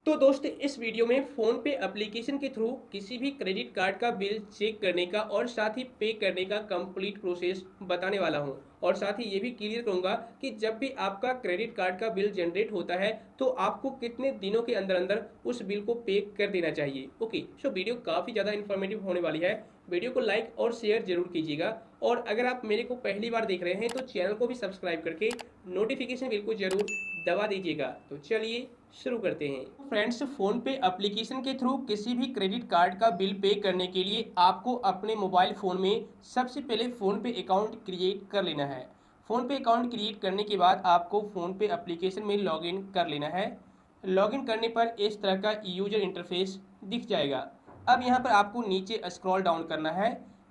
तो दोस्त इस वीडियो में फ़ोन पे एप्लीकेशन के थ्रू किसी भी क्रेडिट कार्ड का बिल चेक करने का और साथ ही पे करने का कंप्लीट प्रोसेस बताने वाला हूं और साथ ही ये भी क्लियर करूंगा कि जब भी आपका क्रेडिट कार्ड का बिल जनरेट होता है तो आपको कितने दिनों के अंदर अंदर उस बिल को पे कर देना चाहिए। ओके, सो वीडियो काफ़ी ज़्यादा इन्फॉर्मेटिव होने वाली है। वीडियो को लाइक और शेयर जरूर कीजिएगा और अगर आप मेरे को पहली बार देख रहे हैं तो चैनल को भी सब्सक्राइब करके नोटिफिकेशन बिल को जरूर दबा दीजिएगा। तो चलिए शुरू करते हैं। फ्रेंड्स, फोन पे एप्लीकेशन के थ्रू किसी भी क्रेडिट कार्ड का बिल पे करने के लिए आपको अपने मोबाइल फ़ोन में सबसे पहले फ़ोन पे अकाउंट क्रिएट कर लेना है। फ़ोन पे अकाउंट क्रिएट करने के बाद आपको फ़ोन पे एप्लीकेशन में लॉगिन कर लेना है। लॉगिन करने पर इस तरह का यूजर इंटरफेस दिख जाएगा। अब यहाँ पर आपको नीचे स्क्रॉल डाउन करना है।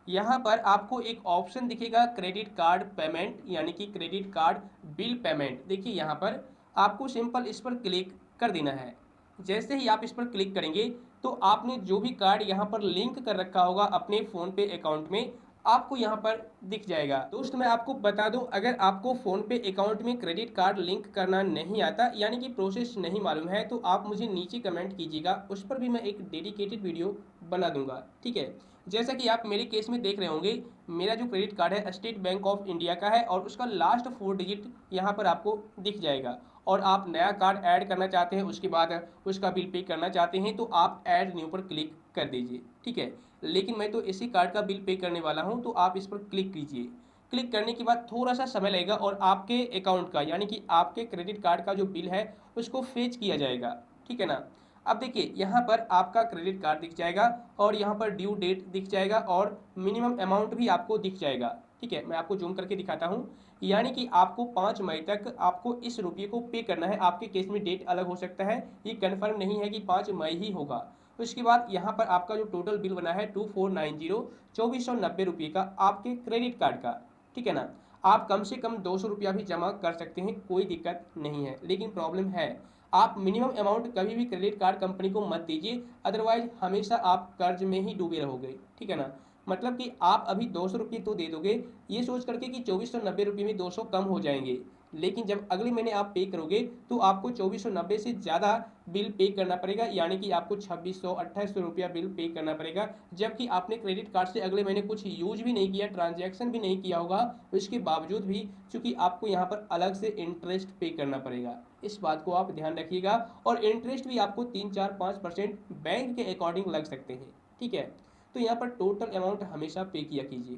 यहाँ पर आपको एक ऑप्शन दिखेगा क्रेडिट कार्ड पेमेंट, यानी कि क्रेडिट कार्ड बिल पेमेंट। देखिए यहाँ पर आपको सिंपल इस पर क्लिक कर देना है। जैसे ही आप इस पर क्लिक करेंगे तो आपने जो भी कार्ड यहाँ पर लिंक कर रखा होगा अपने फ़ोन पे अकाउंट में, आपको यहाँ पर दिख जाएगा। दोस्त मैं आपको बता दूं, अगर आपको फ़ोन पे अकाउंट में क्रेडिट कार्ड लिंक करना नहीं आता, यानी कि प्रोसेस नहीं मालूम है, तो आप मुझे नीचे कमेंट कीजिएगा, उस पर भी मैं एक डेडिकेटेड वीडियो बना दूंगा। ठीक है, जैसा कि आप मेरे केस में देख रहे होंगे, मेरा जो क्रेडिट कार्ड है स्टेट बैंक ऑफ इंडिया का है और उसका लास्ट 4 डिजिट यहाँ पर आपको दिख जाएगा। और आप नया कार्ड ऐड करना चाहते हैं, उसके बाद उसका बिल पे करना चाहते हैं, तो आप ऐड न्यू पर क्लिक कर दीजिए। ठीक है, लेकिन मैं तो इसी कार्ड का बिल पे करने वाला हूं, तो आप इस पर क्लिक कीजिए। क्लिक करने के बाद थोड़ा सा समय लगेगा और आपके अकाउंट का, यानी कि आपके क्रेडिट कार्ड का जो बिल है उसको फेच किया जाएगा। ठीक है ना। अब देखिए यहाँ पर आपका क्रेडिट कार्ड दिख जाएगा और यहाँ पर ड्यू डेट दिख जाएगा और मिनिमम अमाउंट भी आपको दिख जाएगा। ठीक है, मैं आपको जूम करके दिखाता हूँ। यानी कि आपको 5 मई तक आपको इस रुपये को पे करना है। आपके केस में डेट अलग हो सकता है, ये कन्फर्म नहीं है कि 5 मई ही होगा। उसके बाद यहाँ पर आपका जो टोटल बिल बना है 2490 2490 रुपये का आपके क्रेडिट कार्ड का। ठीक है ना। आप कम से कम 200 रुपया भी जमा कर सकते हैं, कोई दिक्कत नहीं है। लेकिन प्रॉब्लम है, आप मिनिमम अमाउंट कभी भी क्रेडिट कार्ड कंपनी को मत दीजिए, अदरवाइज हमेशा आप कर्ज में ही डूबे रहोगे। ठीक है ना। मतलब कि आप अभी 200 रुपये तो दे दोगे ये सोच करके कि 2490 रुपये में 200 कम हो जाएंगे, लेकिन जब अगले महीने आप पे करोगे तो आपको 2490 से ज़्यादा बिल पे करना पड़ेगा, यानी कि आपको 2600 2800 रुपया बिल पे करना पड़ेगा। जबकि आपने क्रेडिट कार्ड से अगले महीने कुछ यूज भी नहीं किया, ट्रांजैक्शन भी नहीं किया होगा, उसके बावजूद भी चूंकि आपको यहाँ पर अलग से इंटरेस्ट पे करना पड़ेगा। इस बात को आप ध्यान रखिएगा। और इंटरेस्ट भी आपको 3 4 5% बैंक के अकॉर्डिंग लग सकते हैं। ठीक है, तो यहाँ पर टोटल अमाउंट हमेशा पे किया कीजिए।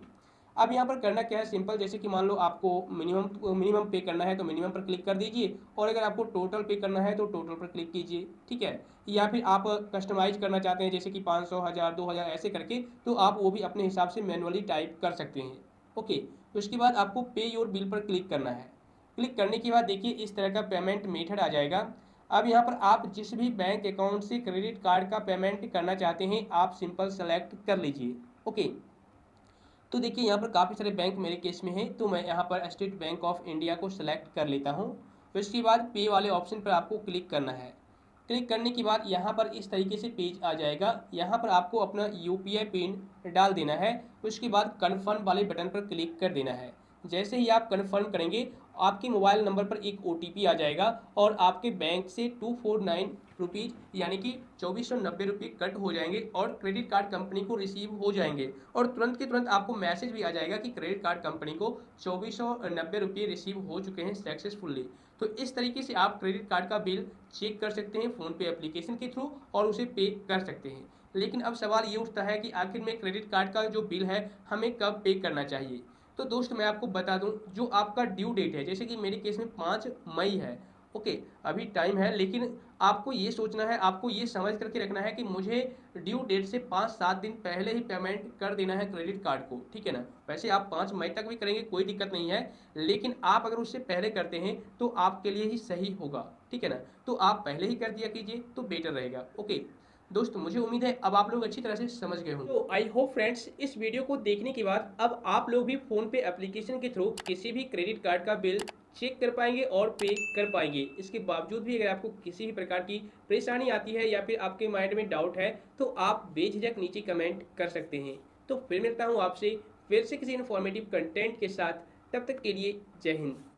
अब यहाँ पर करना क्या है, सिंपल, जैसे कि मान लो आपको मिनिमम पे करना है तो मिनिमम पर क्लिक कर दीजिए, और अगर आपको टोटल पे करना है तो टोटल पर क्लिक कीजिए। ठीक है, या फिर आप कस्टमाइज करना चाहते हैं जैसे कि 500 1000 2000 ऐसे करके, तो आप वो भी अपने हिसाब से मैनुअली टाइप कर सकते हैं। ओके, उसके बाद आपको पे योर बिल पर क्लिक करना है। क्लिक करने के बाद देखिए इस तरह का पेमेंट मेथड आ जाएगा। अब यहाँ पर आप जिस भी बैंक अकाउंट से क्रेडिट कार्ड का पेमेंट करना चाहते हैं आप सिंपल सेलेक्ट कर लीजिए। ओके, तो देखिए यहाँ पर काफ़ी सारे बैंक मेरे केस में हैं, तो मैं यहाँ पर स्टेट बैंक ऑफ इंडिया को सिलेक्ट कर लेता हूँ। उसके बाद पे वाले ऑप्शन पर आपको क्लिक करना है। क्लिक करने के बाद यहाँ पर इस तरीके से पेज आ जाएगा। यहाँ पर आपको अपना यूपीआई पिन डाल देना है। उसके बाद कन्फर्म वाले बटन पर क्लिक कर देना है। जैसे ही आप कन्फर्म करेंगे आपके मोबाइल नंबर पर एक ओटीपी आ जाएगा और आपके बैंक से 249 रुपीज़, यानी कि 2490 रुपये कट हो जाएंगे और क्रेडिट कार्ड कंपनी को रिसीव हो जाएंगे। और तुरंत के तुरंत आपको मैसेज भी आ जाएगा कि क्रेडिट कार्ड कंपनी को 2490 रुपये रिसीव हो चुके हैं सक्सेसफुली। तो इस तरीके से आप क्रेडिट कार्ड का बिल चेक कर सकते हैं फ़ोन पे एप्लीकेशन के थ्रू और उसे पे कर सकते हैं। लेकिन अब सवाल ये उठता है कि आखिर में क्रेडिट कार्ड का जो बिल है हमें कब पे करना चाहिए। तो दोस्त मैं आपको बता दूं, जो आपका ड्यू डेट है, जैसे कि मेरे केस में 5 मई है। ओके, अभी टाइम है, लेकिन आपको ये सोचना है, आपको ये समझ करके रखना है कि मुझे ड्यू डेट से 5 7 दिन पहले ही पेमेंट कर देना है क्रेडिट कार्ड को। ठीक है ना। वैसे आप 5 मई तक भी करेंगे कोई दिक्कत नहीं है, लेकिन आप अगर उससे पहले करते हैं तो आपके लिए ही सही होगा। ठीक है ना। तो आप पहले ही कर दिया कीजिए तो बेटर रहेगा। ओके दोस्त, मुझे उम्मीद है अब आप लोग अच्छी तरह से समझ गए होंगे। तो आई होप फ्रेंड्स, इस वीडियो को देखने के बाद अब आप लोग भी फ़ोन पे एप्लीकेशन के थ्रू किसी भी क्रेडिट कार्ड का बिल चेक कर पाएंगे और पे कर पाएंगे। इसके बावजूद भी अगर आपको किसी भी प्रकार की परेशानी आती है या फिर आपके माइंड में डाउट है तो आप बेझिझक नीचे कमेंट कर सकते हैं। तो फिर मिलता हूँ आपसे फिर से किसी इन्फॉर्मेटिव कंटेंट के साथ, तब तक के लिए जय हिंद।